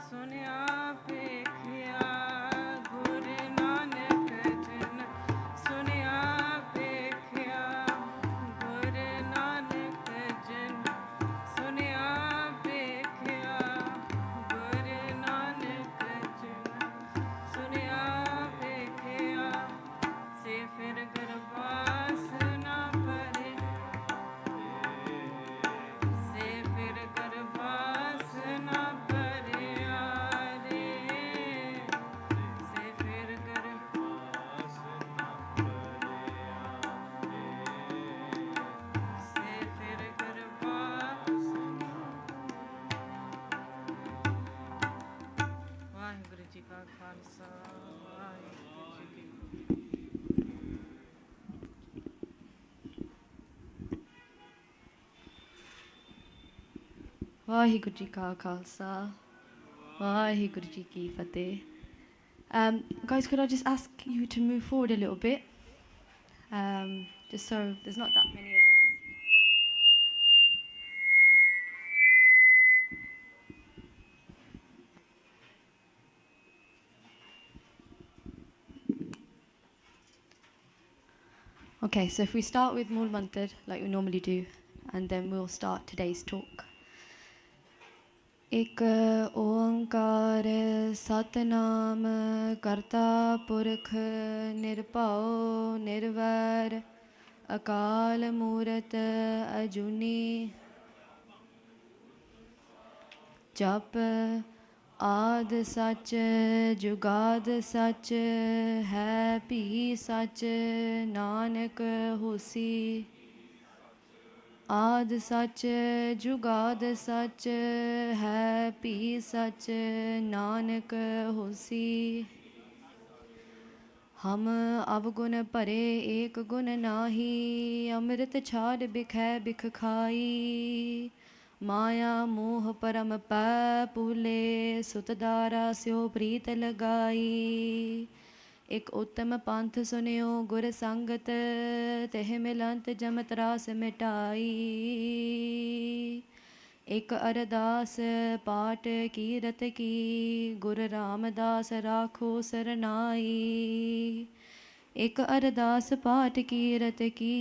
ਸੁਨਿਆ ਵੇਖਿਆ ਗੁਰ ਨਾਨਕ ਜਨ ਸੁਨਿਆ ਵੇਖਿਆ ਗੁਰ ਨਾਨਕ ਜਨ ਸੁਨਿਆ ਵੇਖਿਆ ਗੁਰ ਨਾਨਕ ਜਨ ਸੁਨਿਆ ਵੇਖਿਆ ਸੇ ਫਿਰ ਗਰਬਾਸ ਨਾ ਪਰੇ ਸੇ ਫਿਰ ਗਰਬਾਸ ਨਾ ਪਰਿਆ ਰੇ ਸੇ ਫਿਰ ਗਰਬਾਸ ਨਾ ਪਰਿਆ ਸੇ ਫਿਰ ਗਰਬਾਸ ਵਾਹਿਗੁਰੂ ਜੀ ਕਾ ਖਾਲਸਾ ਵਾਹਿਗੁਰੂ ਜੀ ਕੀ WhyGuru ji ka Khalsa, WhyGuru ji ki Fateh. Guys, could I just ask you to move forward a little bit? Just so there's not that many of us. Okay, so if we start with Mool Mantar, like we normally do, and then we'll start today's talk. एक ओंकार सतनाम करता पुरख निर्भव निर्वैर अकाल मूरत अजूनी जप आद सच जुगाद सच है भी सच नानक होसी आद सच जुगाद सच है भी सच नानक होसी हम अवगुण भरे एक गुण नाही अमृत छाड़ बिखै बिख खाई माया मोह परम पै पूले सुतदारा स्यो प्रीत लगाई एक उत्तम पंथ सुनियो गुर संगत तेह मिलंत जम त्रास मिटाई एक अरदास पाठ कीरत की गुर रामदास राखो सरनाई एक अरदास पाठ कीरत की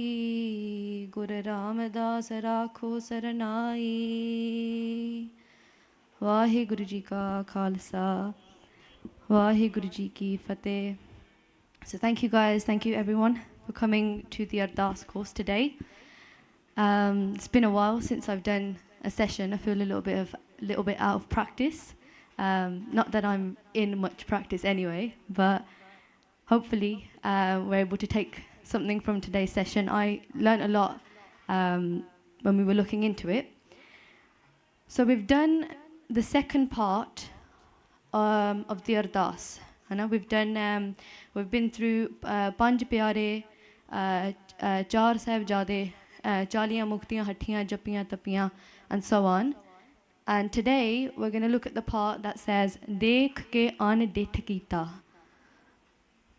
गुर रामदास राखो सरनाई वाहिगुरु जी का खालसा वाहिगुरु जी की फतेह. So thank you guys, thank you everyone for coming to the Ardaas course today. It's been a while since I've done a session. I feel a little bit out of practice. Not that I'm in much practice anyway, but hopefully we're able to take something from today's session. I learned a lot when we were looking into it. So we've done the second part of the Ardaas. I know we've been through Panj Pyare, Char Sahibzade, Chaliyan Muktiyan Hattiyan Jappiyan Tappiyan, and so on. And today we're going to look at the part that says Dekh ke an dit kita.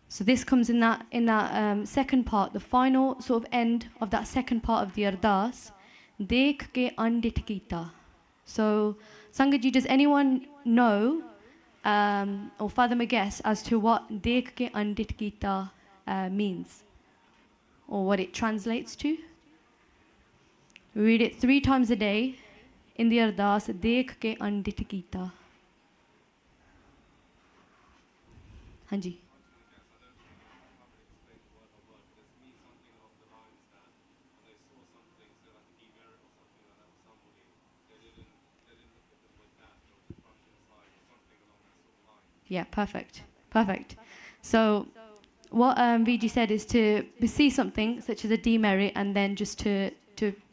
So this comes in that second part, the final sort of end of that second part of the Ardaas. Dekh ke an dit kita. So Sangat ji, does anyone know or fathom a guess as to what Dekh ke an dit kita means, or what it translates to? We read it 3 times a day in the Ardaas, Dekh ke an dit kita. Hanji. Yeah, perfect. So what VG said is to see something such as a demerit and then just to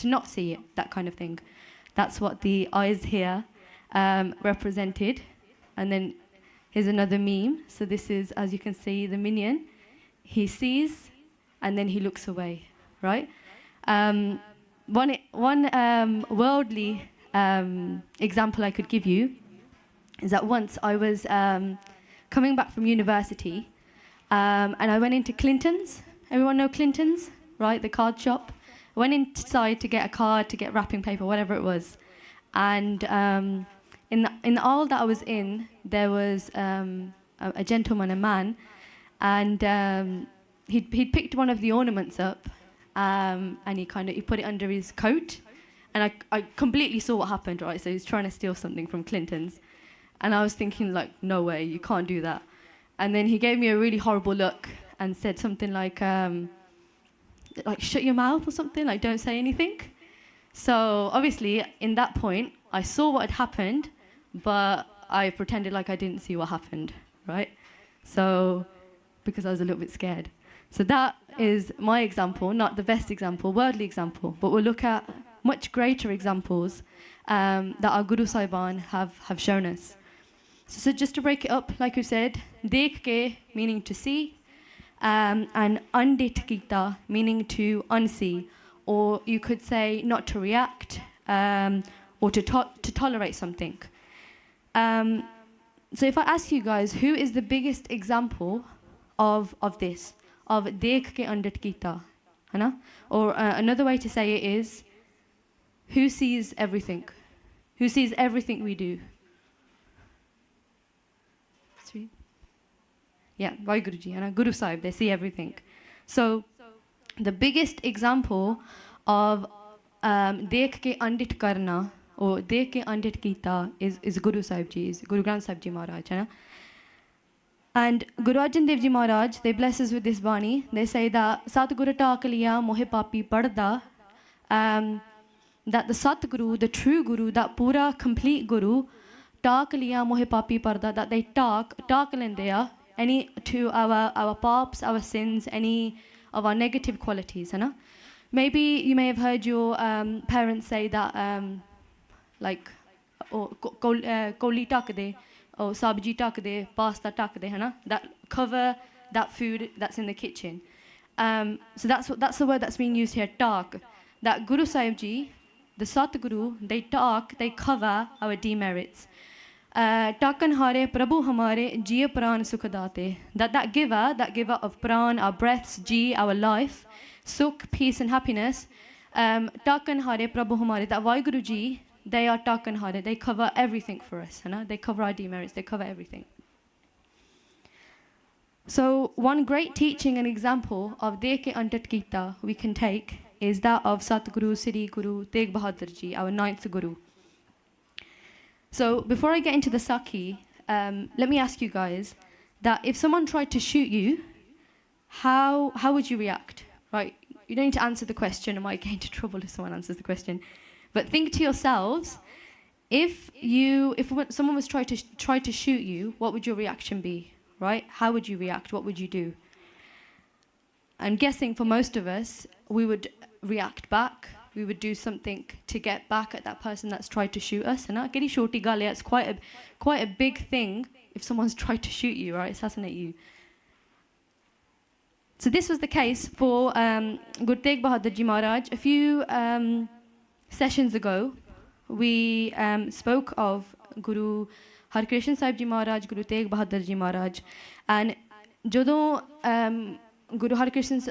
not see it, that kind of thing. That's what the eyes here represented. And then here's another meme. So this is, as you can see, the minion. He sees and then he looks away, right? One worldly example I could give you is that once I was coming back from university and I went into Clinton's. Everyone know Clinton's, right? The card shop. Went inside to get a card, to get wrapping paper, whatever it was. And in the aisle that I was in, there was a gentleman, a man, and he'd picked one of the ornaments up, and he put it under his coat, and I completely saw what happened, right? So he's trying to steal something from Clinton's, and I was thinking like, no way, you can't do that. And then he gave me a really horrible look and said something like shut your mouth or something, like don't say anything. So obviously in that point I saw what had happened, but I pretended like I didn't see what happened, right? So because I was a little bit scared. So that is my example, not the best example, worldly example, but we'll look at much greater examples that our Guru Saiban have shown us. So just to break it up, like you said, dekh ke meaning to see, and undit kita meaning to unsee, or you could say not to react, or to tolerate something. So if I ask you guys, who is the biggest example of this, of dekh ke undit kita, है ना? Or another way to say it is, who sees everything? Who sees everything we do? Yeah, WhyGuru ji, and Guru Sahib, they see everything. So the biggest example of dekh ke undit karna or dekh ke undit kita is Guru Sahib ji, is Guru Granth Sahib ji Maharaj. Hai na? And Guru Arjan Dev ji Maharaj, they bless us with this Bani. They say that Satguru tak liya mohe papi padda, that the Satguru, the true Guru, that pura complete Guru, tak liya mohe papi padda, that they talk lendeya any to our paps, our sins, any of our negative qualities. Hai na? Maybe you may have heard your parents say that like koli tak de, or sabji tak de, pasta tak de, hai na? That cover that food that's in the kitchen. So that's the word that's being used here, tak. That Guru Sahib ji, the Satguru, they cover our demerits. Takan hare Prabhu hamare jiya pran sukhadate. That giver of pran, our breaths, ji, our life, sukh, peace and happiness. Takan hare Prabhu hamare, that WhyGuru ji, they are takan hare, they cover everything for us. Hai na? They cover our demerits, they cover everything. So one great teaching and example of dekh ke undit kita we can take is that of Satguru Sri Guru Tegh Bahadur ji, our 9th Guru. So before I get into the Sakhi, let me ask you guys that if someone tried to shoot you, how would you react? Right? You don't need to answer the question. I might get into trouble if someone answers the question. But think to yourselves, if someone was try to shoot you, what would your reaction be? Right? How would you react? What would you do? I'm guessing for most of us, we would react back. We would do something to get back at that person that's tried to shoot us. And it's quite a big thing if someone's tried to shoot you, right? Assassinate you. So this was the case for Guru Tegh Bahadur Ji Maharaj. A few sessions ago, we spoke of Guru Harkrishan Sahib Ji Maharaj, Guru Tegh Bahadur Ji Maharaj. And Jodo Guru Harkrishan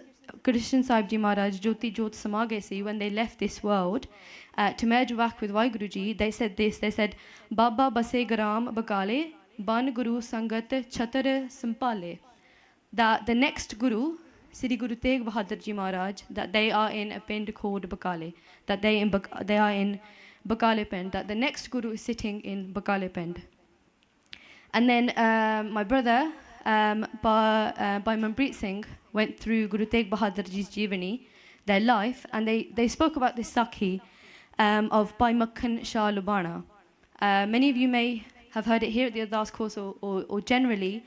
Sahib Ji Maharaj, Jyoti Jyot Sama gaye si, when they left this world to merge back with WhyGuru Ji, they said this. They said, Baba Base Garam Bakale, Ban Guru Sangat Chatar Sampale. That the next Guru, Sri Guru Tegh Bahadur Ji Maharaj, that they are in a pind called Bakale. That they are in Bakale Pind. That the next Guru is sitting in Bakale Pind. And then my brother, by Manpreet Singh, went through Guru Tegh Bahadur Ji's Jivani, their life, and they spoke about this Sakhi of Bhai Makhan Shah Lubana. Many of you may have heard it here at the Ardaas course or generally.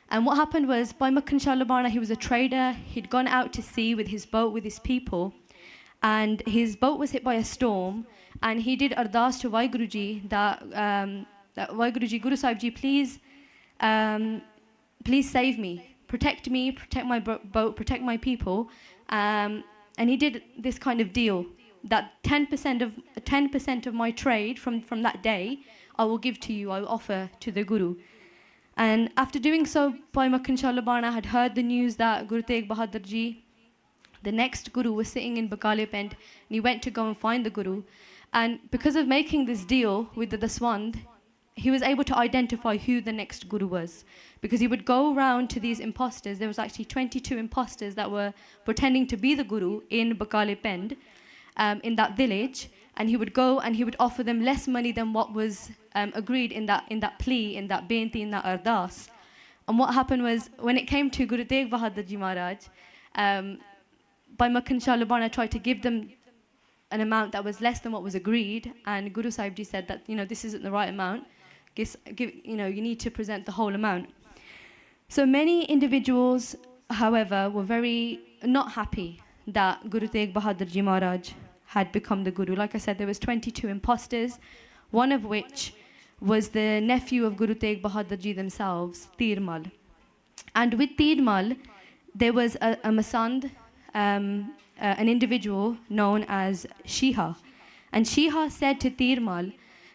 And what happened was, Bhai Makhan Shah Lubana, he was a trader. He'd gone out to sea with his boat, with his people, and his boat was hit by a storm, and he did Ardaas to WhyGuru Ji that WhyGuru Ji, Guru Sahib Ji, please save me, protect my boat, protect my people. And he did this kind of deal that 10% of my trade from that day I will give to you, I will offer to the Guru. And after doing so, Bhai Makhan Shah Lubana had heard the news that Guru Tegh Bahadur Ji, the next Guru, was sitting in Bakale Pind, and he went to go and find the Guru. And because of making this deal with the Daswand, he was able to identify who the next guru was, because he would go around to these imposters. There was actually 22 imposters that were pretending to be the guru in Bakale Pend, in that village, and he would go and he would offer them less money than what was agreed in that plea, in that benti, in that ardaas. And what happened was, when it came to Guru Tegh Bahadur Ji Maharaj, Bhai Makhan Shah Lubana tried to give them an amount that was less than what was agreed, and Guru Sahib Ji said that, this isn't the right amount. You need to present the whole amount. So many individuals, however, were very not happy that Guru Tegh Bahadur Ji Maharaj had become the Guru. Like I said, there was 22 imposters, one of which was the nephew of Guru Tegh Bahadur Ji themselves, Tirmal. And with Tirmal, there was a Masand, an individual known as Shiha. And Shiha said to Tirmal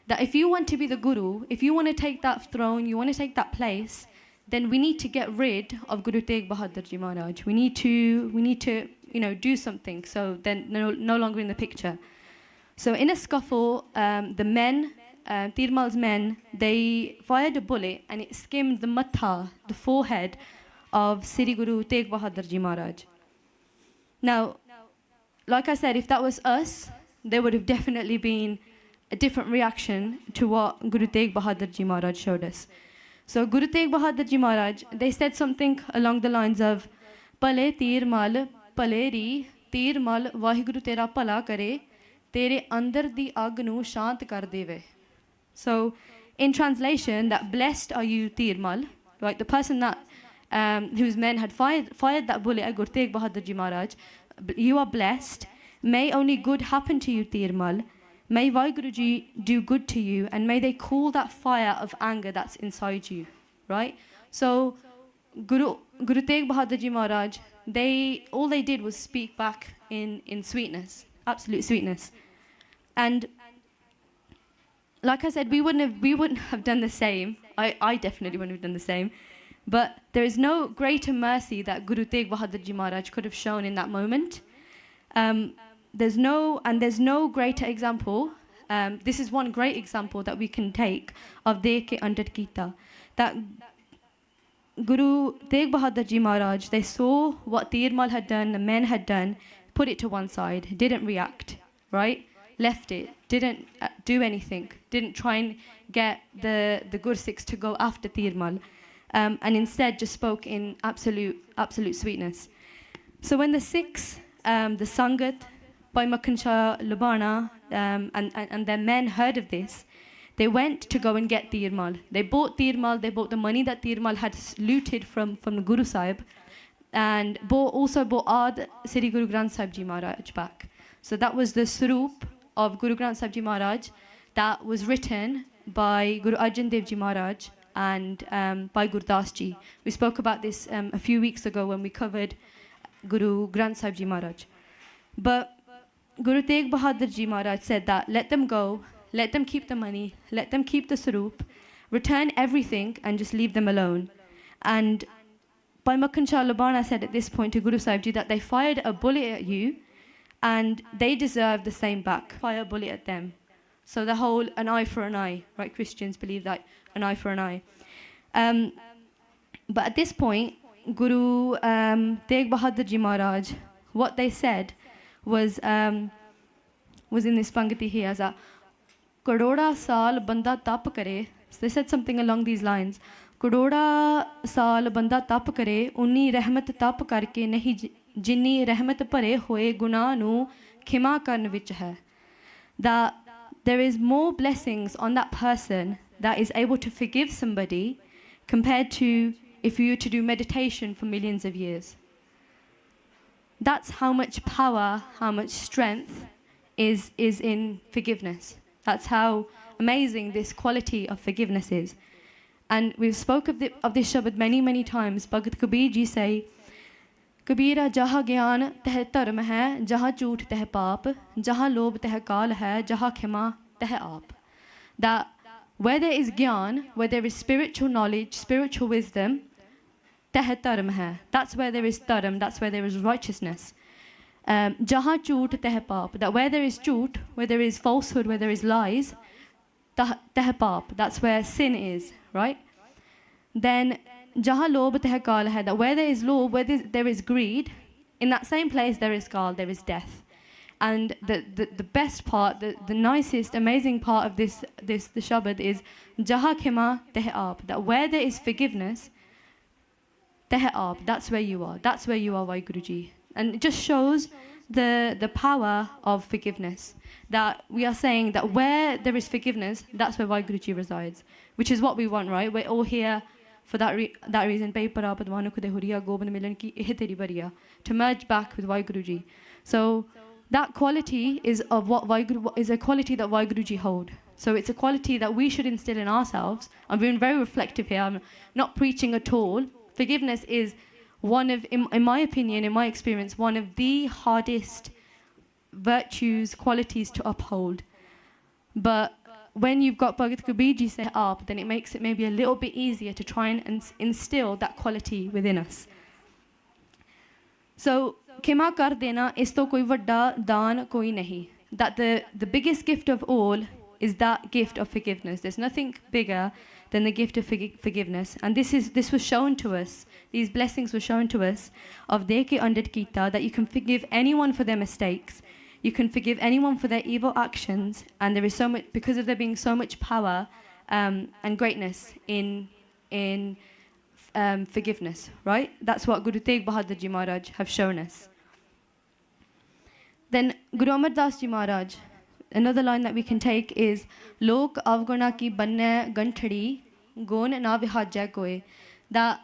that if you want to be the Guru, if you want to take that throne, you want to take that place, then we need to get rid of Guru Tegh Bahadur Ji Maharaj. We need to do something, so then no longer in the picture. So in a scuffle, the men, Tirmal's men, they fired a bullet and it skimmed the matha, the forehead of Sri Guru Tegh Bahadur Ji Maharaj. Now, like I said, if that was us, there would have definitely been a different reaction to what Guru Tegh Bahadur Ji Maharaj showed us. So Guru Tegh Bahadur Ji Maharaj, they said something along the lines of, Pale Tirmal, Pale Ri, Tirmal, WhyGuru Tera Pala Kare, Tere Andar Di Ag Nu Shant Kar Deve. So, in translation, that blessed are you, Tirmal, right? The person that whose men had fired that bullet at Guru Tegh Bahadur Ji Maharaj, you are blessed. May only good happen to you, Tirmal. May WhyGuru Ji do good to you, and may they cool that fire of anger that's inside you, right? So, Guru Tegh Bahadur Ji Maharaj, all they did was speak back in sweetness, absolute sweetness. And like I said, we wouldn't have done the same. I definitely wouldn't have done the same. But there is no greater mercy that Guru Tegh Bahadur Ji Maharaj could have shown in that moment. There's no greater example. This is one great example that we can take of Dekh ke Andar Kita. That Guru Tegh Bahadur Ji Maharaj, they saw what Tirmal had done, the men had done, put it to one side, didn't react, right? Left it, didn't do anything, didn't try and get the Gursikhs to go after Tirmal, and instead just spoke in absolute sweetness. So when the Sikhs, the Sangat, Bhai Makhan Shah Lubana, and their men heard of this, they went to go and get Tirmal. They bought Tirmal, they bought the money that Tirmal had looted from the Guru Sahib, and also bought Sri Guru Granth Sahib Ji Maharaj back. So that was the Swaroop of Guru Granth Sahib Ji Maharaj that was written by Guru Arjan Dev Ji Maharaj and by Ardaas Ji. We spoke about this a few weeks ago when we covered Guru Granth Sahib Ji Maharaj. But Guru Tegh Bahadur Ji Maharaj said that let them go, let them keep the money, let them keep the Swaroop, return everything and just leave them alone. And Bhai Makhan Shah Lubana said at this point to Guru Sahib Ji that they fired a bullet at you and they deserve the same back. Fire a bullet at them. So the whole an eye for an eye, right? Christians believe that, an eye for an eye. But at this point, Guru Tegh Bahadur Ji Maharaj, what they said was in this Pangati here as a Karoda Saal Banda Tap Kare. So they said something along these lines. Karoda Saal Banda Tap Kare, Unni Rahmat Tap Karke Nahi Jinni Rahmat Pare Hoye Guna Nu Khima Karn Vich Hai. That there is more blessings on that person that is able to forgive somebody compared to if you were to do meditation for millions of years. That's how much power, how much strength is in forgiveness. That's how amazing this quality of forgiveness is. And we've spoke of this Shabad many times. Bhagat Kabir Ji say, Kabira jaha gyan teh dharm hai, jaha jhoot teh paap, jaha lobh teh kaal hai, jaha khima teh aap. That where there is gyan, where there is spiritual knowledge, spiritual wisdom, teh dharm hai. That's where there is dharm, that's where there is righteousness. Jaha jhoot teh paap. That where there is jhoot, where there is falsehood, where there is lies, tehpaap, that's where sin is, right? Then jahan lob teh kaal hai, that where there is lob, where there is greed, in that same place there is kaal, there is death. And the best part, the nicest, amazing part of the Shabad is jaha khima teh aap, that where there is forgiveness, teh aap, that's where you are. That's where you are, WhyGuruji. And it just shows the power of forgiveness. That we are saying that where there is forgiveness, that's where WhyGuruji resides, which is what we want, right? We're all here for that reason. To merge back with WhyGuruji. So that quality is of what WhyGuru is a quality that WhyGuruji hold. So it's a quality that we should instill in ourselves. I'm being very reflective here. I'm not preaching at all. Forgiveness is one of, in my opinion, in my experience, one of the hardest virtues, qualities to uphold. But when you've got Bhagat Kabirji set up, then it makes it maybe a little bit easier to try and instill that quality within us. So, Khima kar dena is to koi vadda daan koi nahi. That the biggest gift of all is that gift of forgiveness. There's nothing bigger than the gift of forgiveness. And this was shown to us, these blessings were shown to us of Deke Andit Kita, that you can forgive anyone for their mistakes. You can forgive anyone for their evil actions. And there is so much, because of there being so much power and greatness in forgiveness, right? That's what Guru Tegh Bahadur Ji Maharaj have shown us. Then Guru Ardaas Ji Maharaj, another line that we can take is Lok avguna ki banne ganthadi gon na vihajya koi. That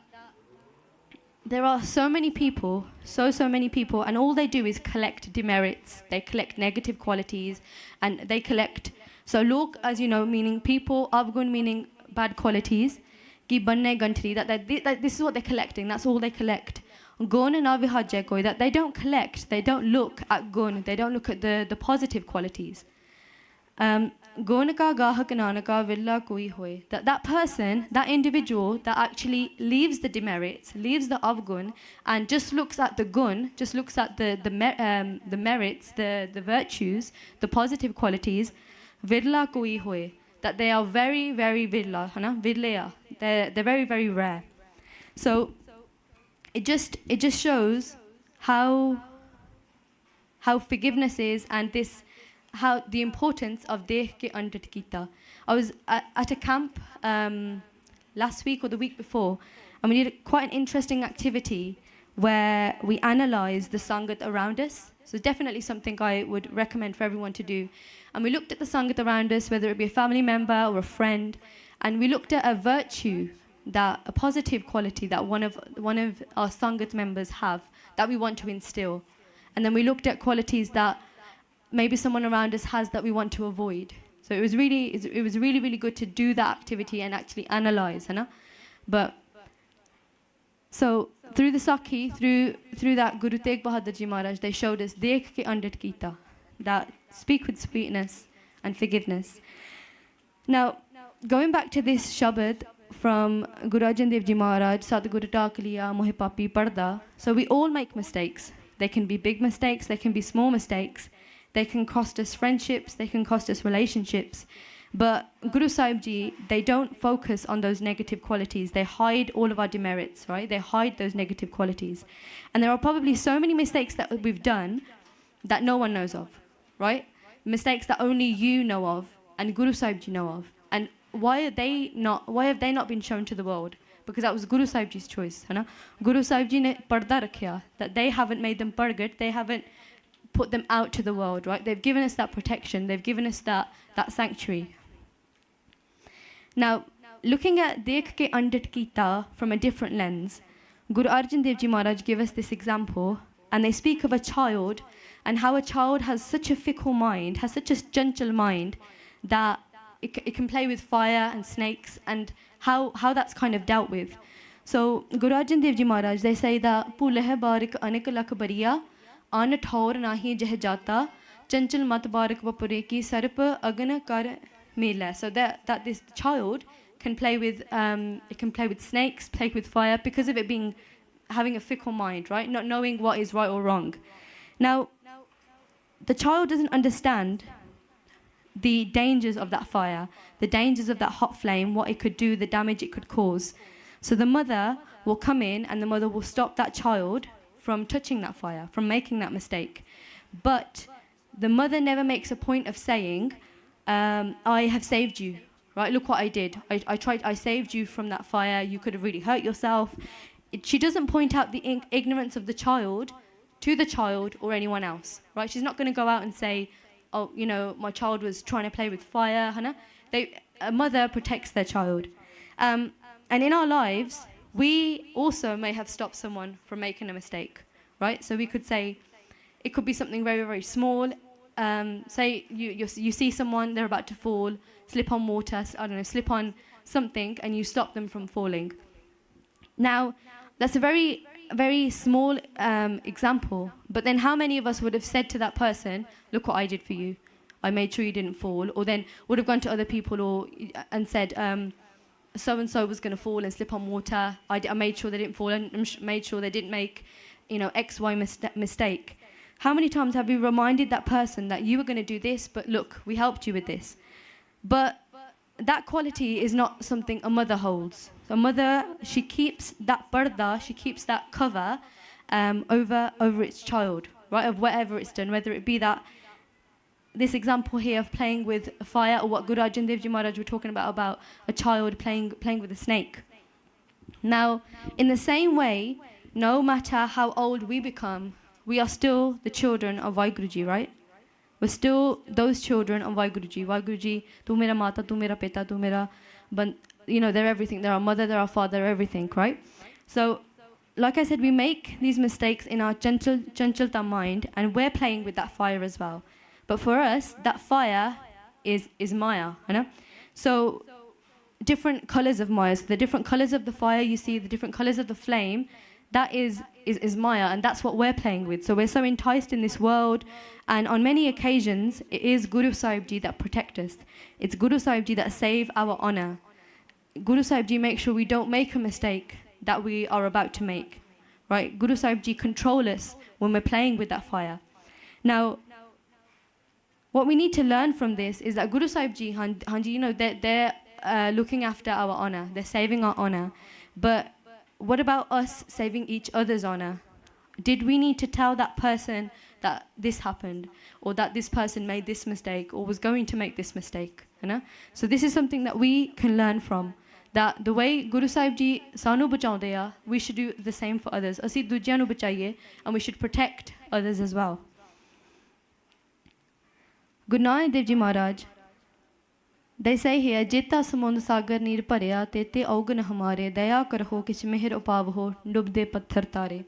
there are so many people, so many people, and all they do is collect demerits. They collect negative qualities, and they collect. So lok, as you know, meaning people, avgun meaning bad qualities, ki banne ganthadi, that this is what they're collecting. That's all they collect. Gun and avihajya koi, that they don't collect, they don't look at gun, they don't look at the positive qualities. Gonaka gahak nanaka villa koi hoy, that person, that individual that actually leaves the demerits, leaves the avgun, and just looks at the gun, just looks at the merits, the virtues, the positive qualities, villa koi hoy, that they are very, very villa, vidleya, they're very, very rare. So it just shows how forgiveness is, and how the importance of Dekh ke Andit Kita. I was at a camp last week or the week before, and we did quite an interesting activity where we analysed the Sangat around us. So it's definitely something I would recommend for everyone to do. And we looked at the Sangat around us, whether it be a family member or a friend, and we looked at a virtue, a positive quality that one of our Sangat members have, that we want to instill. And then we looked at qualities that maybe someone around us has that we want to avoid. So it was really good to do that activity and actually analyze, But so through the Sakhi, through that Guru Tegh Bahadur Ji Maharaj, they showed us Dekh ke Andit Kita, that speak with sweetness and forgiveness. Now, going back to this Shabad from Guru Arjan Dev Ji Maharaj, Sadguru Takliya Mohe Papi Parda. So we all make mistakes. They can be big mistakes, they can be small mistakes. They can cost us friendships, they can cost us relationships. But Guru Sahib Ji, they don't focus on those negative qualities. They hide all of our demerits, right? They hide those negative qualities. And there are probably so many mistakes that we've done that no one knows of, right? Mistakes that only you know of and Guru Sahib Ji know of. And why have they not been shown to the world? Because that was Guru Sahib Ji's choice, Guru Sahib Ji ne parda rakhya, that they haven't made them pargat, they haven't put them out to the world, right? They've given us that protection, they've given us that sanctuary. Now, looking at Dekh ke Andit Kita from a different lens, Guru Arjan Dev Ji Maharaj give us this example, and they speak of a child and how a child has such a fickle mind, has such a gentle mind, that it can play with fire and snakes, and how that's kind of dealt with. So Guru Arjan Dev Ji Maharaj, they say that Puleh barik anek lakh bariya an thaur nahi jeh jata chanchal mat barik vapure ki sarp agna kar mela. So that this child can play with snakes, play with fire, because of it having a fickle mind, right? Not knowing what is right or wrong. Now, the child doesn't understand the dangers of that fire, the dangers of that hot flame, what it could do, the damage it could cause. So the mother will come in and the mother will stop that child from touching that fire, from making that mistake. But the mother never makes a point of saying, I have saved you, right? Look what I did. I saved you from that fire. You could have really hurt yourself. She doesn't point out the ignorance of the child to the child or anyone else, right? She's not going to go out and say, oh, you know, my child was trying to play with fire. Hana? A mother protects their child. And in our lives, we also may have stopped someone from making a mistake, right? So we could say, it could be something very, very small. Say you see someone, they're about to fall, slip on water, I don't know, slip on something, and you stop them from falling. Now, that's a very, very small example, but then how many of us would have said to that person, look what I did for you, I made sure you didn't fall, or then would have gone to other people and said, so-and-so was going to fall and slip on water, I made sure they didn't fall and made sure they didn't make, you know, X, Y mistake. How many times have we reminded that person that you were going to do this, but look, we helped you with this? But that quality is not something a mother holds. A mother, she keeps that parda, she keeps that cover over its child, right, of whatever it's done, whether it be that, this example here of playing with fire, or what Guru Arjan Dev Ji Maharaj were talking about a child playing with a snake. Now, in the same way, no matter how old we become, we are still the children of WhyGuru, right? We're still those children of WhyGuru. WhyGuru, tu mera mata, tu mera peta, tu mera... But, you know, they're everything. They're our mother, they're our father, they're everything, right? So, like I said, we make these mistakes in our chanchalta mind, and we're playing with that fire as well. But for us, that fire is Maya, you know? So, different colors of Maya, so the different colors of the fire you see, the different colors of the flame, that is Maya, and that's what we're playing with. So we're so enticed in this world, and on many occasions, it is Guru Sahib Ji that protect us. It's Guru Sahib Ji that save our honor. Guru Sahib Ji make sure we don't make a mistake that we are about to make, right? Guru Sahib Ji control us when we're playing with that fire. Now, what we need to learn from this is that Guru Sahib Ji, Hanji, you know, they're looking after our honor, they're saving our honor, but what about us saving each other's honor? Did we need to tell that person that this happened, or that this person made this mistake, or was going to make this mistake? You know? So this is something that we can learn from. That the way Guru Sahib Ji sanu bachaunde ya, we should do the same for others. Asi dujyan nu bachaiye, and we should protect others as well. Guru Nanak Dev Ji Maharaj, they say here, Jeta samund sagar neer bharya, tete augan hamare, daya karho kich mehir upav ho, dubde patthar tare.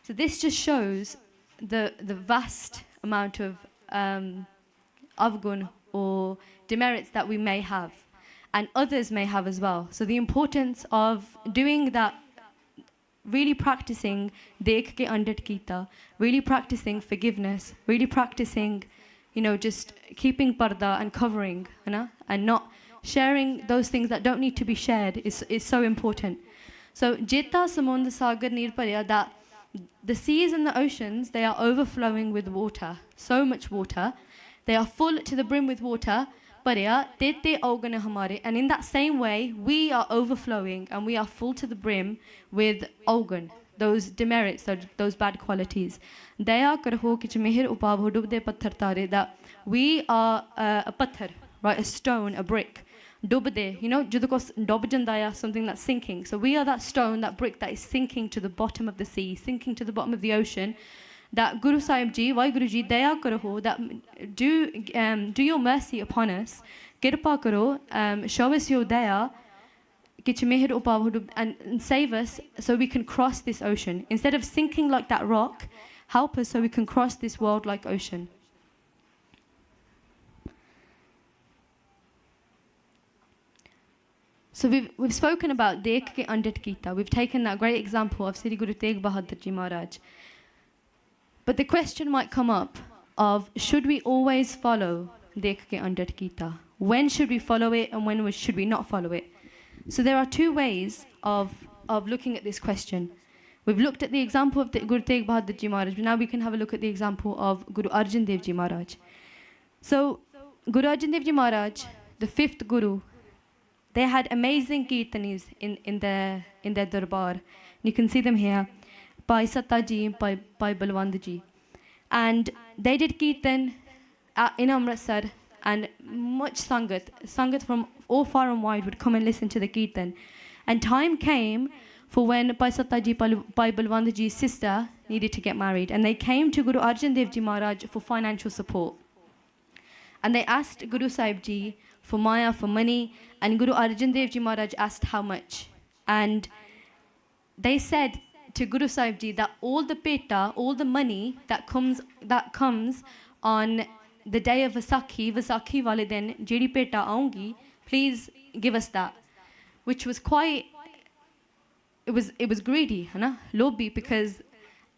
So this just shows the vast amount of avgun or demerits that we may have, and others may have as well. So the importance of doing that, really practicing dekh ke andat kita, really practicing forgiveness, really practicing, you know, just keeping parda and covering, you know, and not sharing those things that don't need to be shared is so important. So jeta samund sagar neer bharya, that the seas and the oceans, they are overflowing with water, so much water. They are full to the brim with water. And in that same way, we are overflowing and we are full to the brim with augan, those demerits, those bad qualities. That we are a patthar, right, a stone, a brick. Dubde, you know, something that's sinking. So we are that stone, that brick that is sinking to the bottom of the sea, sinking to the bottom of the ocean. That Guru Sahib Ji, WhyGuru Ji, daya karo, that do your mercy upon us. Kirpa karo, show us your daya, and save us so we can cross this ocean. Instead of sinking like that rock, help us so we can cross this world like ocean. So we've spoken about Dekh ke Andat Kita. We've taken that great example of Sri Guru Tegh Bahadur Ji Maharaj. But the question might come up of, should we always follow Dekh ke Andat Kita? When should we follow it and when should we not follow it? So there are two ways of looking at this question. We've looked at the example of Guru Tegh Bahadur Ji Maharaj, but now we can have a look at the example of Guru Arjan Dev Ji Maharaj. So Guru Arjan Dev Ji Maharaj, the fifth Guru, they had amazing kirtanis in their darbar. You can see them here. Bhai Satta Ji, Bhai Balwand Ji. And they did kirtan in Amritsar, and much Sangat from all far and wide would come and listen to the kirtan. And time came for when Bhai Satta Ji, Bhai Balwand Ji's sister needed to get married. And they came to Guru Arjan Dev Ji Maharaj for financial support. And they asked Guru Sahib Ji for maya, for money, and Guru Arjan Dev Ji Maharaj asked how much. And they said to Guru Sahib Ji that all the peta, all the money that comes on the day of Vaisakhi wale din, jedi peta aungi, please give us that. Which was quite, it was greedy, lobby, because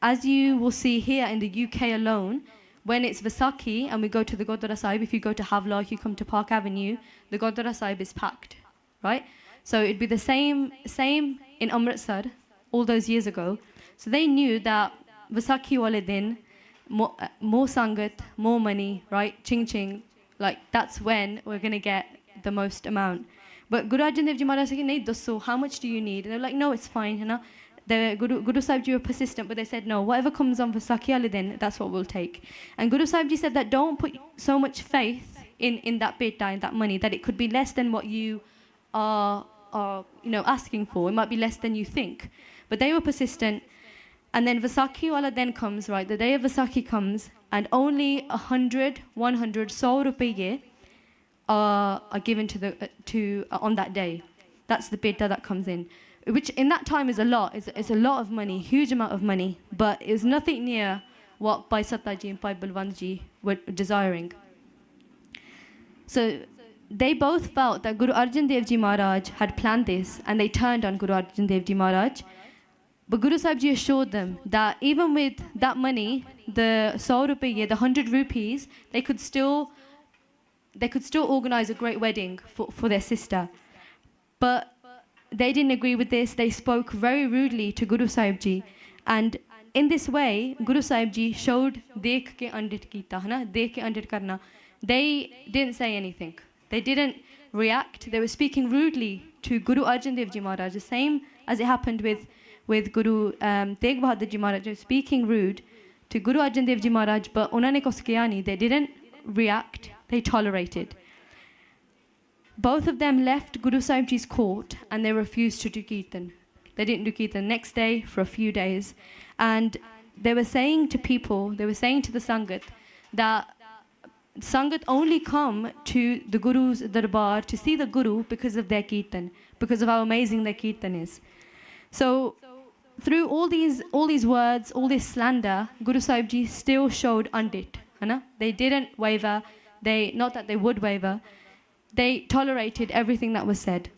as you will see here in the UK alone, when it's Vaisakhi and we go to the Gurdwara Sahib, if you go to Havla, if you come to Park Avenue, the Gurdwara Sahib is packed, right? So it'd be the same in Amritsar all those years ago. So they knew that Vaisakhi wale din, more sangat, more money, right? Ching ching, like that's when we're going to get the most amount. But Guru Arjan Dev Ji Maharaj said, "Nahi dosso, how much do you need?" And they're like, "No, it's fine." The Guru Sahib Ji were persistent, but they said, "No, whatever comes on Vaisakhi wale din, that's what we'll take." And Guru Sahib Ji said that don't put so much faith in that peta, in that money, that it could be less than what you are asking for. It might be less than you think. But they were persistent. And then Vaisakhi wala then comes, right? The day of Vaisakhi comes, and only 100, 100, 100 rupaye are given on that day. That's the peta that comes in, which in that time is a lot. It's a lot of money, huge amount of money, but it's nothing near what Bhai Satta Ji and Bhai Balwand Ji were desiring. So they both felt that Guru Arjan Dev Ji Maharaj had planned this, and they turned on Guru Arjan Dev Ji Maharaj. But Guru Sahib Ji assured them that even with that money, the 100 rupees, the 100 rupees, they could still organize a great wedding for their sister. But they didn't agree with this. They spoke very rudely to Guru Sahib Ji. And in this way, Guru Sahib Ji showed dekh ke andit kita, dekh ke andit karna. They didn't say anything. They didn't react. They were speaking rudely to Guru Arjan Dev Ji Maharaj, the same as it happened with Guru Tegh Bahadur Ji Maharaj. They were speaking rude to Guru Arjan Dev Ji Maharaj, but unhone kuch kiya nahi. They didn't react. They tolerated. Both of them left Guru Sahib Ji's court and they refused to do Kirtan. They didn't do Kirtan next day for a few days. And they were saying to people, they were saying to the Sangat, that Sangat only come to the Guru's darbar to see the Guru because of their Kirtan, because of how amazing their Kirtan is. So through all these words, all this slander, Guru Sahib Ji still showed undit. They didn't waver. Not that they would waver. They tolerated everything that was said.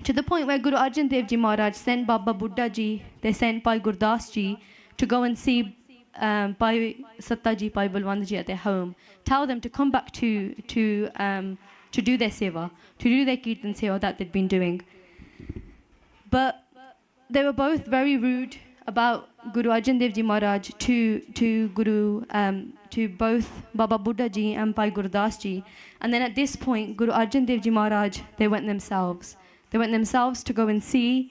To the point where Guru Arjan Dev Ji Maharaj sent Baba Buddha Ji, they sent Bhai Ardaas Ji to go and see Bhai Satta Ji, Bhai Balwand Ji at their home. Tell them to come back to do their seva, to do their kirtan seva that they'd been doing. But they were both very rude about Guru Arjan Dev Ji Maharaj to both Baba Buddha Ji and Bhai Ardaas Ji. And then at this point, Guru Arjan Dev Ji Maharaj, they went themselves. They went themselves to go and see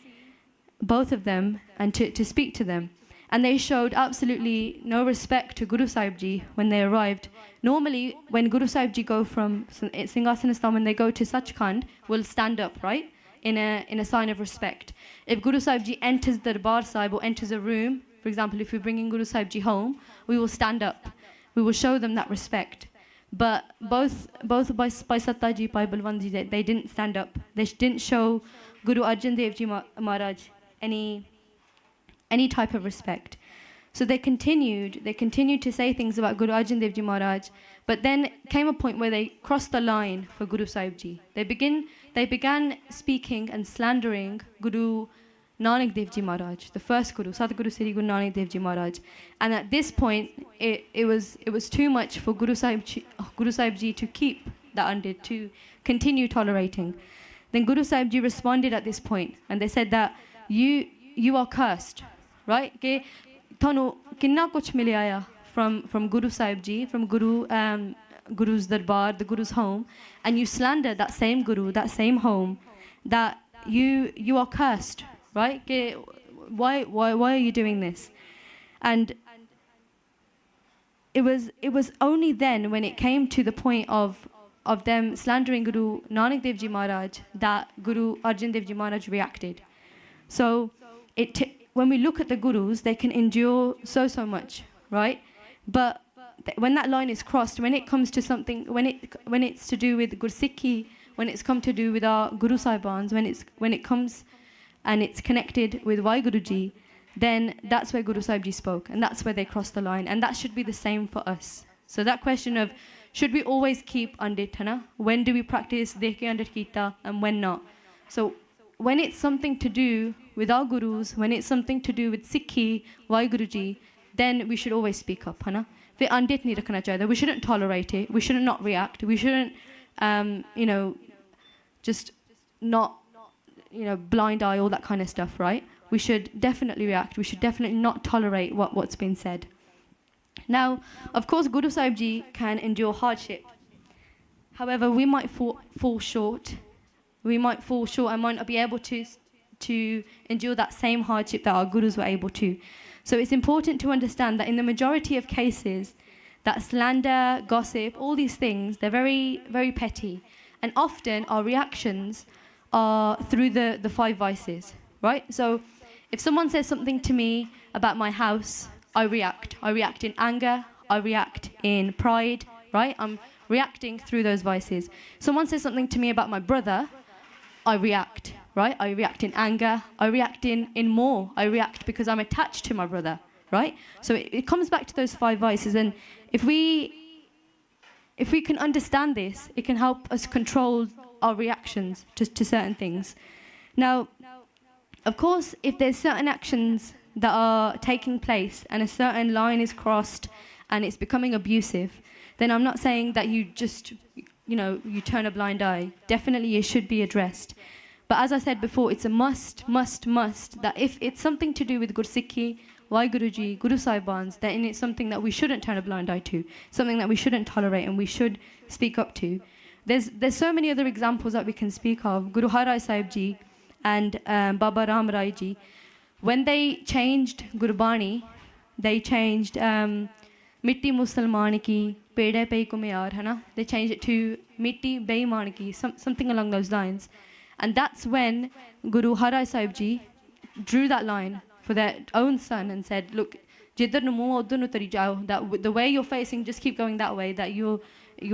both of them and to speak to them. And they showed absolutely no respect to Guru Sahib Ji when they arrived. Normally, when Guru Sahib Ji go from Singhasanastham, when they go to Sachkhand, will stand up, right? In a sign of respect. If Guru Sahib Ji enters the Darbar Sahib or enters a room, for example, if we're bringing Guru Sahib Ji home, we will stand up. We will show them that respect. But both Bhai Satta Ji, Bhai Balwand Ji, they didn't stand up. They didn't show Guru Arjan Dev Ji Maharaj any type of respect. So they continued to say things about Guru Arjan Dev Ji Maharaj, but then came a point where they crossed the line for Guru Sahib Ji. They began speaking and slandering Guru Nanak Dev Ji Maharaj, the first Guru, Satguru Sri Guru Nanak Dev Ji Maharaj. And at this point, it was too much for Guru Sahib Ji to keep that undid, to continue tolerating. Then Guru Sahib Ji responded at this point, and they said that you are cursed, right? Thanu kinna kuch mile aaya from Guru Sahib Ji, from Guru Guru's darbar, the Guru's home, and you slander that same Guru, that same home, that you are cursed, right? Why are you doing this? And it was only then when it came to the point of them slandering Guru Nanak Dev Ji Maharaj that Guru Arjan Dev Ji Maharaj reacted. So when we look at the Gurus, they can endure so much, right? But when that line is crossed, when it comes to something, when it's to do with Sikhi, when it's come to do with our Guru Sahibans, when it comes and it's connected with WhyGuru Ji, then that's where Guru Sahib Ji spoke, and that's where they crossed the line, and that should be the same for us. So that question of, should we always keep Andit, Hana? When do we practice Dekhe Andit Kita and when not? So when it's something to do with our Gurus, when it's something to do with Sikhi, WhyGuru Ji, then we should always speak up, Hana? We shouldn't tolerate it, we shouldn't not react, we shouldn't, just not, blind eye, all that kind of stuff, right? We should definitely react, we should definitely not tolerate what's been said. Now, of course, Guru Sahib Ji can endure hardship. However, we might fall short. We might fall short and might not be able to endure that same hardship that our Gurus were able to. So it's important to understand that in the majority of cases, that slander, gossip, all these things, they're very, very petty. And often our reactions are through the five vices, right? So if someone says something to me about my house, I react. I react in anger, I react in pride, right? I'm reacting through those vices. Someone says something to me about my brother, I react, right? I react in anger, I react in more. I react because I'm attached to my brother, right? So it comes back to those five vices, and if we can understand this, it can help us control our reactions to certain things. Now, of course, if there's certain actions that are taking place and a certain line is crossed and it's becoming abusive, then I'm not saying that you just, you turn a blind eye. Definitely it should be addressed. But as I said before, it's a must, that if it's something to do with Gursikhi, WhyGuru Ji, Guru Sahibans, then it's something that we shouldn't turn a blind eye to, something that we shouldn't tolerate and we should speak up to. There's so many other examples that we can speak of. Guru Har Rai Sahib Ji and Baba Ram Rai Ji, when they changed Gurbani, they changed Mitti Musalman ki Pede Pe Kumyar, Hana? They changed it to Mitti Beiman ki, something along those lines. And that's when Guru Har Rai Sahib Ji drew that line for their own son and said, look, that the way you're facing, just keep going that way, that you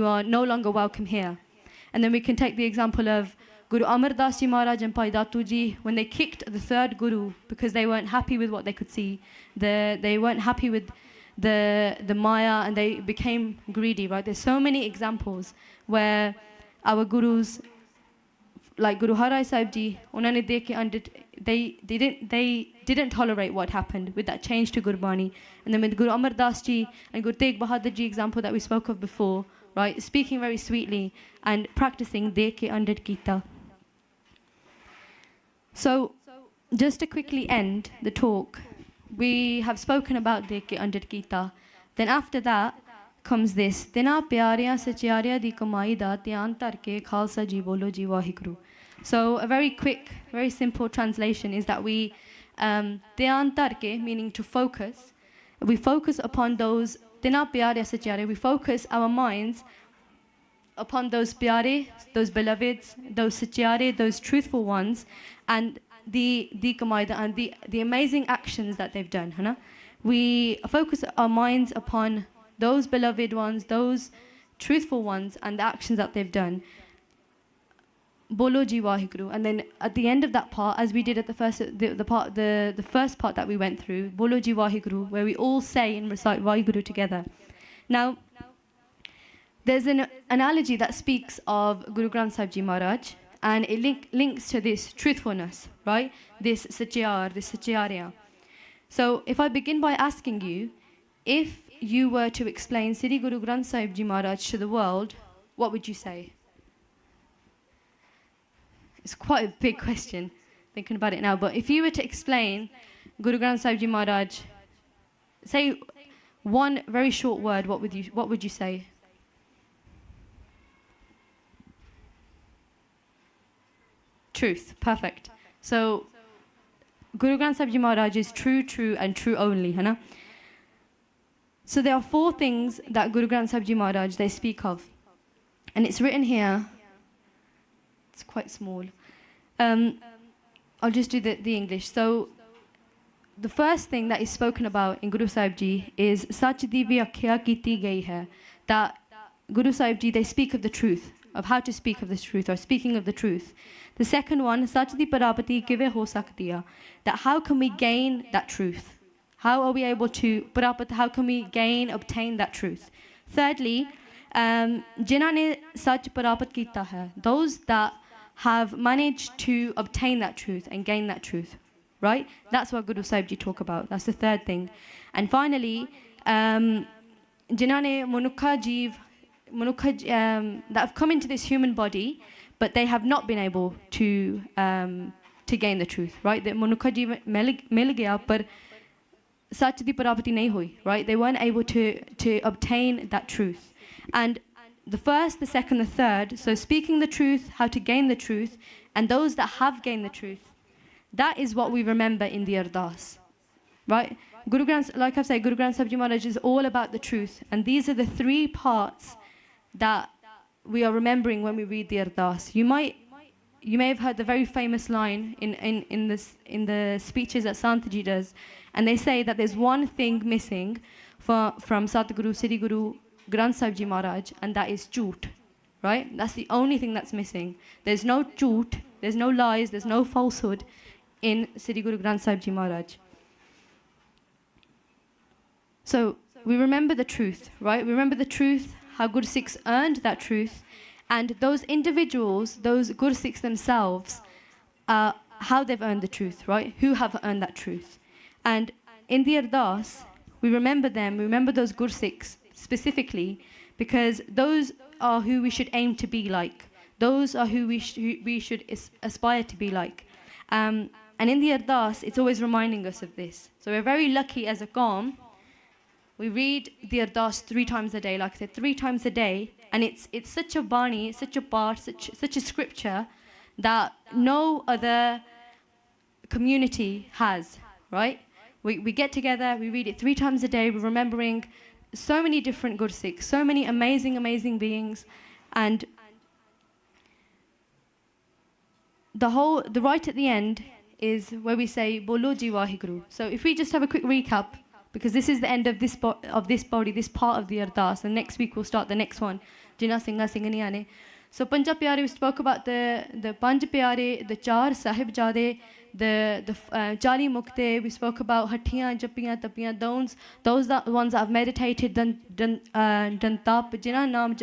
are no longer welcome here. And then we can take the example of Guru Ardaas Ji Maharaj and Bhai Datu Ji, when they kicked the third Guru because they weren't happy with what they could see. They weren't happy with the Maya, and they became greedy, right? There's so many examples where our Gurus, like Guru Har Rai Sahib Ji, they didn't tolerate what happened with that change to Gurbani. And then with Guru Amardas Ji and Guru Tegh Bahadur Ji example that we spoke of before, right? Speaking very sweetly and practicing Dekhe Andit Kita. So, just to quickly end the talk, we have spoken about Dekhe Andit Kita. Then after that comes this, Tina Pyarya Sachiarya Di Kamai Da Dhyan Tarke Khalsa Ji Bolo Ji WhyGuru. So a very quick, very simple translation is that we Dhyan Tarke, meaning to focus, we focus upon those Tina Pyarya Sachiarya, we focus our minds upon those pyare, those beloveds, those sachiare, those truthful ones, and the kamaida and the amazing actions that they've done. Hana? We focus our minds upon those beloved ones, those truthful ones, and the actions that they've done. Bolo Ji WhyGuru. And then at the end of that part, as we did at the first part that we went through, Bolo Ji WhyGuru, where we all say and recite WhyGuru together. Now, there's an analogy that speaks of Guru Granth Sahib Ji Maharaj, and it links to this truthfulness, right? This sachiarya. So if I begin by asking you, if you were to explain Sri Guru Granth Sahib Ji Maharaj to the world, what would you say? It's quite a big question, thinking about it now, but if you were to explain Guru Granth Sahib Ji Maharaj, say one very short word, what would you say? Truth. Perfect. So, Guru Granth Sahib Ji Maharaj is true, true, and true only, है ना? So there are 4 things that Guru Granth Sahib Ji Maharaj they speak of, and it's written here. It's quite small. I'll just do the English. So the first thing that is spoken about in Guru Sahib Ji is Sach di vyakhya kiti gayi hai, that Guru Sahib Ji they speak of the truth, of how to speak of this truth, or speaking of the truth. The second one, Sach di parapati kive ho sakti hai, that how can we gain that truth? How are we able to parapat? How can we obtain that truth? Thirdly, जिन्हों ने सच प्राप्त किया है, those that have managed to obtain that truth and gain that truth, right? That's what Guru Sahib Ji talk about. That's the third thing. And finally, जिन्हों ने that have come into this human body, but they have not been able to gain the truth, right? That मनੁखा जीवन मिल गया पर सच दी प्राप्ति नहीं हुई, right? They weren't able to obtain that truth. And the first, the second, the third, so speaking the truth, how to gain the truth, and those that have gained the truth, that is what we remember in the Ardaas, right? Guru Granth, like I've said, Guru Granth Sahib Ji Maharaj is all about the truth, and these are the 3 parts that we are remembering when we read the Ardaas. You may have heard the very famous line in the speeches that Santaji does, and they say that there's one thing missing from Satguru, Sikh Guru, Granth Sahib Ji Maharaj, and that is jhoot, right? That's the only thing that's missing. There's no jhoot, there's no lies, there's no falsehood in Sikh Guru Granth Sahib Ji Maharaj. So we remember the truth, right? We remember the truth, how Guru Sikhs earned that truth, and those individuals, those Guru Sikhs themselves, how they've earned the truth, right? Who have earned that truth. And in the Ardaas, we remember them, we remember those Guru Sikhs specifically, because those are who we should aim to be like. Those are who we should aspire to be like. And in the Ardaas, it's always reminding us of this. So we're very lucky as a Qawm. We read the Ardaas 3 times a day, like I said, 3 times a day. And it's such a bani, such a part, such a scripture that no other community has, right? We get together, we read it 3 times a day, we're remembering so many different Guru Sikhs, so many amazing, amazing beings. And the right at the end is where we say, Bolo Ji WhyGuru. So if we just have a quick recap, because this is the end of this body, this part of the Ardaas, and next week we'll start the next one. Jina Singha Singhaniane. So Panja Pyare, we spoke about the Panj Pyare, the 4 Sahibzade, the Jali Mukte, we spoke about Hattiyan, Jappiyan, Tappiyan, those that ones that have meditated, done tap, Jina Naam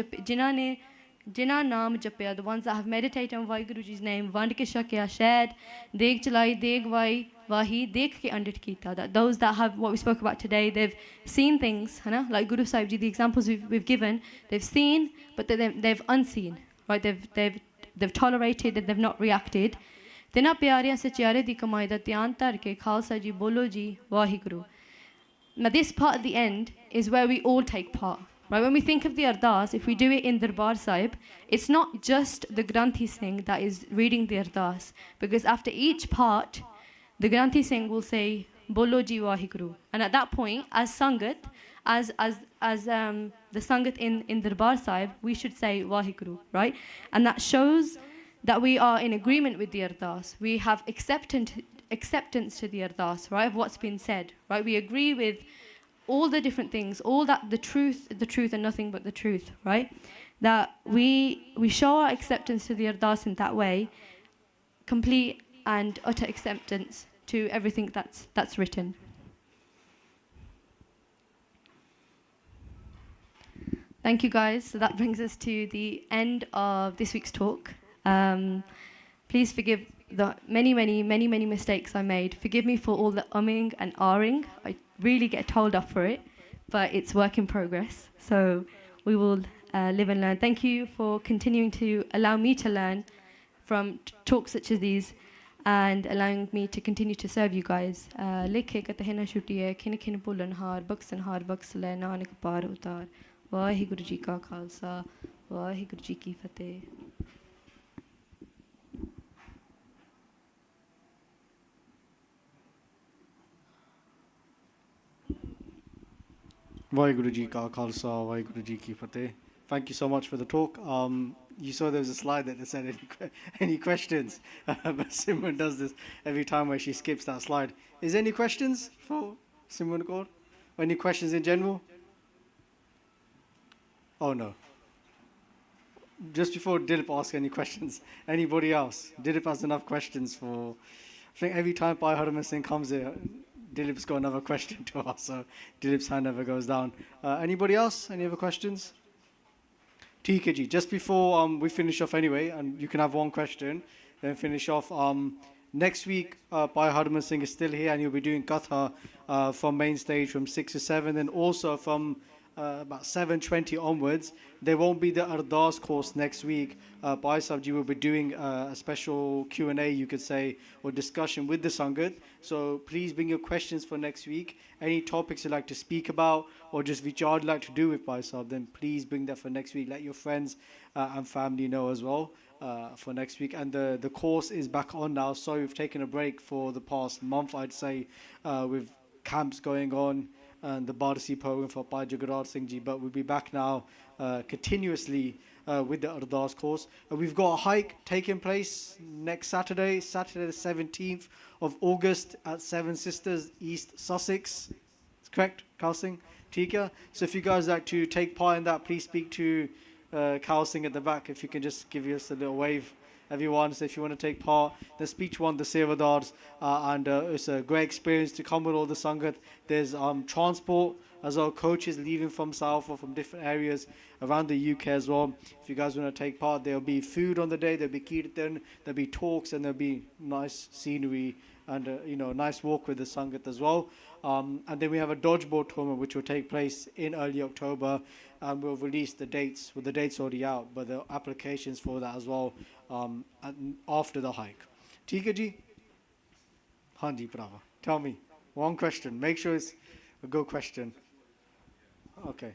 Jappiya, the ones that have meditated on WhyGuruji's name, Vand ke shakya shared, Deg Chalai, Deg Wahi, Deg ke Andit Kita, that those that have what we spoke about today, they've seen things, like Guru Sahib Ji, the examples we've given, they've seen, but they've unseen, right? They've tolerated and they've not reacted. Tina pyariyan sachiare di kamai da dhyan tar ke Khalsa ji bolo ji WhyGuru. Now this part at the end is where we all take part. Right, when we think of the Ardaas, if we do it in Darbar Sahib, it's not just the Granthi Singh that is reading the Ardaas, because after each part, the Granthi Singh will say, Bolo Ji WhyGuru. And at that point, as Sangat, as the Sangat in Darbar Sahib, we should say WhyGuru, right? And that shows that we are in agreement with the Ardaas. We have acceptance to the Ardaas, right, of what's been said, right? We agree with all the different things, all that the truth and nothing but the truth, right? That we show our acceptance to the Ardaas in that way, complete and utter acceptance to everything that's written. Thank you guys. So that brings us to the end of this week's talk. Please forgive the many mistakes I made. Forgive me for all the umming and ahhing. I really get told off for it, but it's work in progress. So we will live and learn. Thank you for continuing to allow me to learn from talks such as these and allowing me to continue to serve you guys. Likhe katahena shutiye khin khin pulan har baksle nanak par utar. WhyGuru ji ka Khalsa, WhyGuru ji ki Fateh. WhyGuru Ji Ka Khalsa, WhyGuru Ji Ki Fateh. Thank you so much for the talk. You saw there was a slide that said any questions, but Simran does this every time where she skips that slide. Is there any questions for Simran Kaur? Or any questions in general? Oh no. Just before Dilip asks any questions, anybody else? Dilip has enough questions for. I think every time Pai Harman Singh comes here, Dilip's got another question to ask, so Dilip's hand never goes down. Anybody else? Any other questions? TKG, just before we finish off anyway, and you can have one question, then finish off. Next week, Pai Harman Singh is still here, and he'll be doing Katha from main stage from 6 to 7, and also from about 7:20 onwards. There won't be the Ardaas course next week. Pai Sabji will be doing a special Q&A, you could say, or discussion with the Sangat. So please bring your questions for next week. Any topics you'd like to speak about, or just which you'd like to do with Pai Sab, then please bring that for next week. Let your friends and family know as well for next week. And the course is back on now. Sorry, we've taken a break for the past month, I'd say, with camps going on and the Barsi program for Pai Jagaraj Singh Ji, but we'll be back now continuously with the Ardaas course. We've got a hike taking place next Saturday the 17th of August at Seven Sisters, East Sussex. It's correct, Kal Singh? Tika? So if you guys like to take part in that, please speak to Kal Singh at the back. If you can just give us a little wave, everyone. So if you want to take part, then speak to one of the Sevadars, and it's a great experience to come with all the Sangat. There's transport as well, coaches leaving from south or from different areas around the UK as well. If you guys want to take part, there'll be food on the day, there'll be Kirtan, there'll be talks, and there'll be nice scenery and nice walk with the Sangat as well. And then we have a dodgeball tournament which will take place in early October, and we'll release the dates. Well, the date's already out, but the applications for that as well after the hike. Tika ji? Hanji Prava. Tell me, one question. Make sure it's a good question. Okay.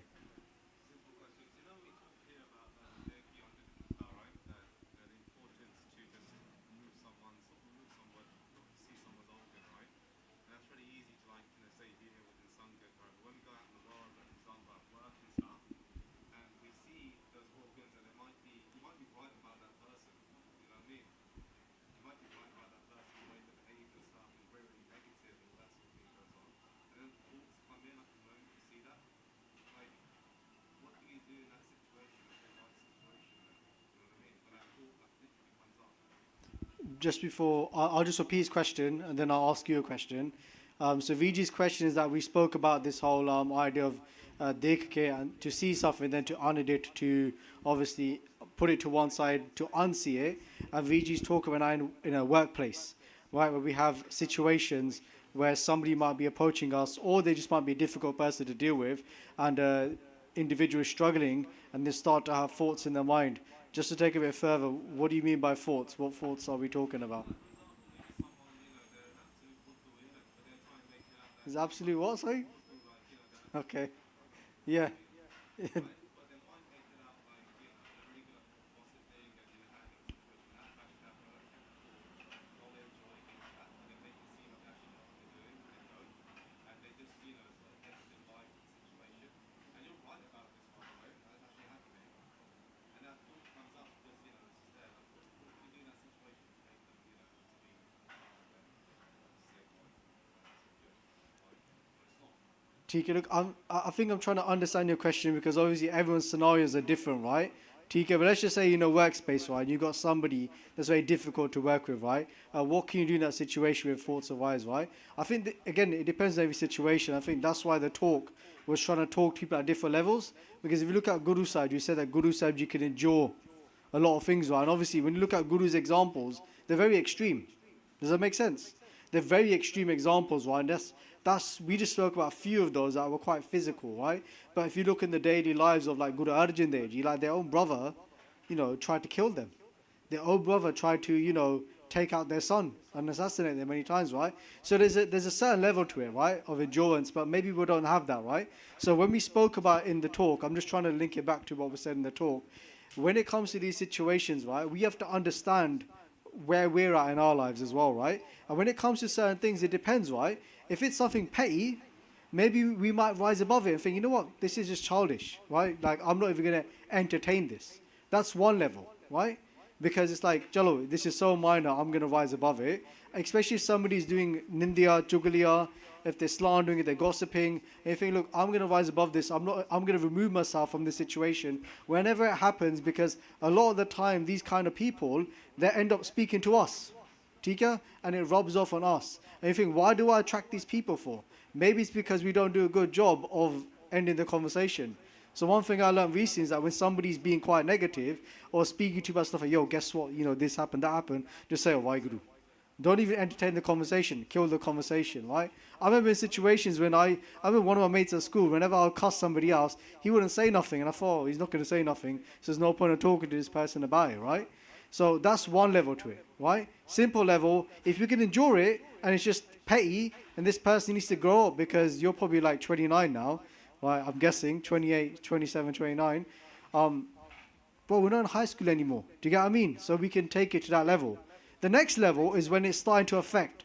Just before, I'll just repeat his question and then I'll ask you a question. So Viji's question is that we spoke about this whole idea of dekh ke and to see something, then to unedit, to obviously put it to one side, to unsee it. And Viji's talking about in a workplace, right, where we have situations where somebody might be approaching us, or they just might be a difficult person to deal with, and individual is struggling, and they start to have thoughts in their mind. Just to take a bit further, what do you mean by thoughts? What thoughts are we talking about? Is absolute what, sorry? Okay. Yeah. TK, look, I think I'm trying to understand your question because obviously everyone's scenarios are different, right? TK, but let's just say, workspace, right? You've got somebody that's very difficult to work with, right? What can you do in that situation with thoughts of wise, right? I think, again, it depends on every situation. I think that's why the talk was trying to talk to people at different levels. Because if you look at Guru side, you said that Guru side, you can endure a lot of things, right? And obviously, when you look at Guru's examples, they're very extreme. Does that make sense? They're very extreme examples, right? And we just spoke about a few of those that were quite physical, right? But if you look in the daily lives of like Guru Arjan Dev Ji, like their own brother, tried to kill them. Their own brother tried to, take out their son and assassinate them many times, right? So there's a certain level to it, right, of endurance, but maybe we don't have that, right? So when we spoke about in the talk, I'm just trying to link it back to what we said in the talk. When it comes to these situations, right, we have to understand where we're at in our lives as well, right? And when it comes to certain things, it depends, right? If it's something petty, maybe we might rise above it and think, you know what, this is just childish, right? Like, I'm not even going to entertain this. That's one level, right? Because it's like, Chalo, this is so minor, I'm going to rise above it. Especially if somebody's doing nindya, chugaliya, if they're slandering, if they're gossiping, and you think, look, I'm going to rise above this. I'm going to remove myself from this situation whenever it happens, because a lot of the time, these kind of people, they end up speaking to us. Tika? And it rubs off on us. And you think, why do I attract these people for? Maybe it's because we don't do a good job of ending the conversation. So one thing I learned recently is that when somebody's being quite negative or speaking to you about stuff like, yo, guess what? You know, this happened, that happened. Just say, oh, WhyGuru. Don't even entertain the conversation. Kill the conversation, right? I remember in situations when I remember one of my mates at school, whenever I would cuss somebody else, he wouldn't say nothing. And I thought, oh, he's not going to say nothing. So there's no point in talking to this person about it, right? So that's one level to it, right? Simple level. If you can endure it and it's just petty, and this person needs to grow up because you're probably like 29 now, right? I'm guessing 28, 27, 29. But we're not in high school anymore. Do you get what I mean? So we can take it to that level. The next level is when it's starting to affect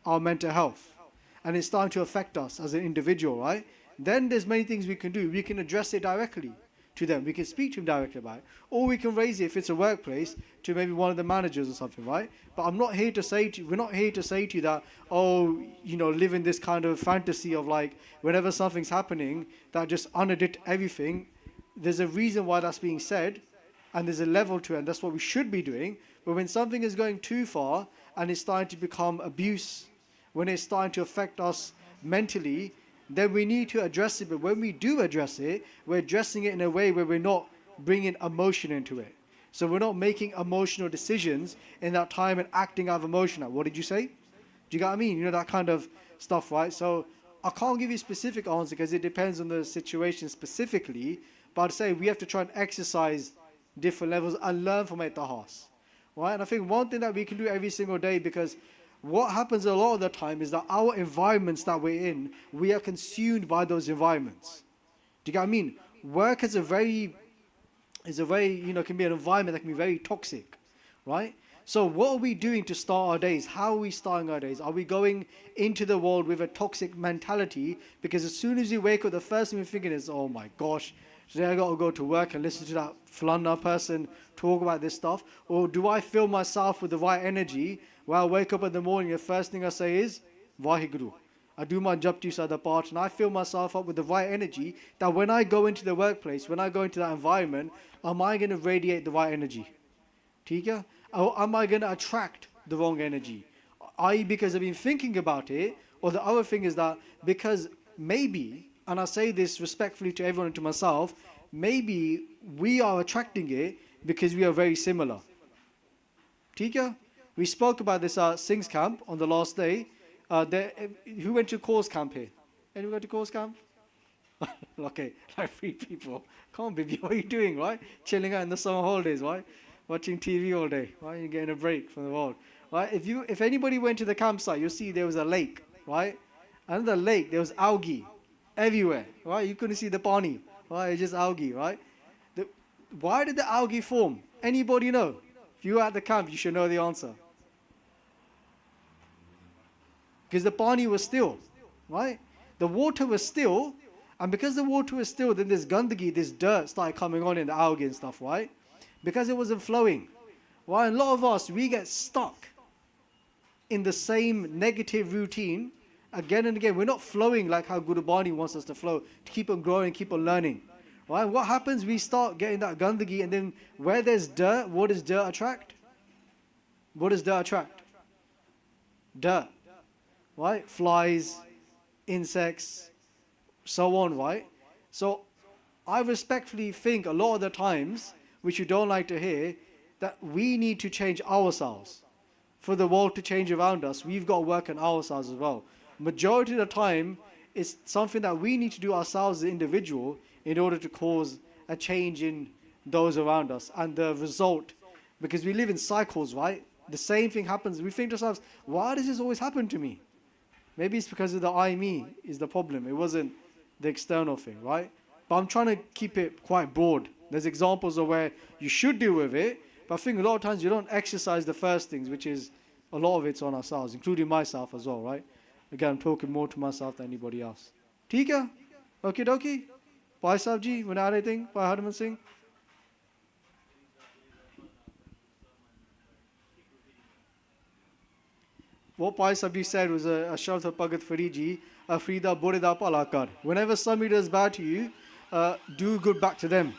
our mental health and it's starting to affect us as an individual, right? Then there's many things we can do. We can address it directly to them. We can speak to them directly about it. Or we can raise it, if it's a workplace, to maybe one of the managers or something, right? But I'm not here to say to you, we're not here to say to you that, oh, you know, live in this kind of fantasy of like, whenever something's happening, that just unedict everything. There's a reason why that's being said, and there's a level to it, and that's what we should be doing. But when something is going too far and it's starting to become abuse, when it's starting to affect us mentally, then we need to address it. But when we do address it, we're addressing it in a way where we're not bringing emotion into it. So we're not making emotional decisions in that time and acting out of emotion. Like, what did you say? Do you get what I mean? You know, that kind of stuff, right? So I can't give you a specific answer because it depends on the situation specifically. But I'd say we have to try and exercise different levels and learn from it, Ardaas. Right? And I think one thing that we can do every single day, because what happens a lot of the time is that our environments that we're in, we are consumed by those environments. Do you get what I mean? Work is a very, you know, can be an environment that can be very toxic, right? So what are we doing to start our days? How are we starting our days? Are we going into the world with a toxic mentality? Because as soon as you wake up, the first thing we're thinking is, oh my gosh, today I got to go to work and listen to that flunna person talk about this stuff. Or do I fill myself with the right energy? When I wake up in the morning, the first thing I say is, WhyGuru. I do my japji sada part and I fill myself up with the right energy that when I go into the workplace, when I go into that environment, am I going to radiate the right energy? Tika? Or am I going to attract the wrong energy? I.e. because I've been thinking about it, or the other thing is that because maybe, and I say this respectfully to everyone and to myself, maybe we are attracting it because we are very similar. Tika? We spoke about this Singh's camp on the last day. Who went to course camp here? Anyone go to course camp? Okay, like 3 people. Come on, baby, what are you doing, right? Chilling out in the summer holidays, right? Watching TV all day, right? You're getting a break from the world, right? If anybody went to the campsite, you'll see there was a lake, right? Under the lake, there was algae everywhere, right? You couldn't see the pani, right? It's just algae, right? Why did the algae form? Anybody know? If you were at the camp, you should know the answer. Because the pani was still, right? The water was still, and because the water was still, then this gandagi, this dirt started coming on in the algae and stuff, right? Because it wasn't flowing. Right? And a lot of us, we get stuck in the same negative routine again and again. We're not flowing like how Guru Bani wants us to flow, to keep on growing, keep on learning. Right? What happens? We start getting that gandagi, and then where there's dirt, what does dirt attract? What does dirt attract? Dirt. Right? Flies, insects, so on, right? So I respectfully think a lot of the times, which you don't like to hear, that we need to change ourselves. For the world to change around us, we've got to work on ourselves as well. Majority of the time, it's something that we need to do ourselves as an individual in order to cause a change in those around us. And the result, because we live in cycles, right? The same thing happens. We think to ourselves, why does this always happen to me? Maybe it's because of the I, me is the problem. It wasn't the external thing, right? But I'm trying to keep it quite broad. There's examples of where you should deal with it, but I think a lot of times you don't exercise the first things, which is a lot of it's on ourselves, including myself as well, right? Again, I'm talking more to myself than anybody else. ठीक है? Okay, dokie. Pai Sahib ji, want to add anything? Pai Harman Singh? What Pai Sahib ji said was a Shabd of Bhagat Fariji, Frida Borida Palakar. Whenever somebody does bad to you, do good back to them.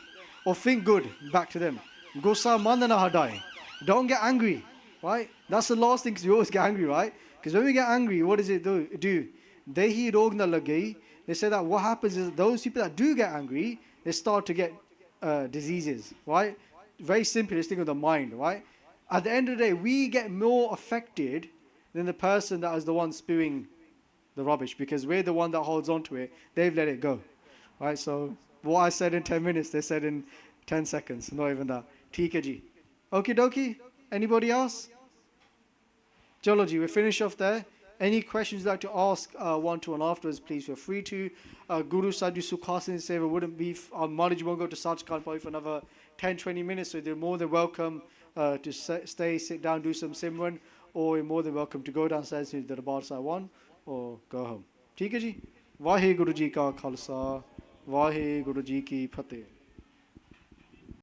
Or think good back to them. Gosa mandana hadai. Don't get angry, right? That's the last thing, because we always get angry, right? Because when we get angry, what does it do? Dehi rog na lagei. They say that what happens is those people that do get angry, they start to get diseases, right? Very simple, let's think of the mind, right? At the end of the day, we get more affected than the person that is the one spewing the rubbish, because we're the one that holds on to it. They've let it go, right? So what I said in 10 minutes, they said in 10 seconds, not even that. Theek hai ji. Okie dokie. Anybody else? Chalo ji, we'll finish off there. Any questions you'd like to ask one-to-one afterwards, please feel free to. Guru Sadhu Sukhasan Seva wouldn't be, our Maharaj won't go to Sachkhand probably for another 10-20 minutes, so they're more than welcome to stay, sit down, do some Simran, or you're more than welcome to go downstairs to the Darbar Sahib 1 or go home. Theek hai ji? Vaheguru ji ka Khalsa, Vaheguru ji ki Fateh.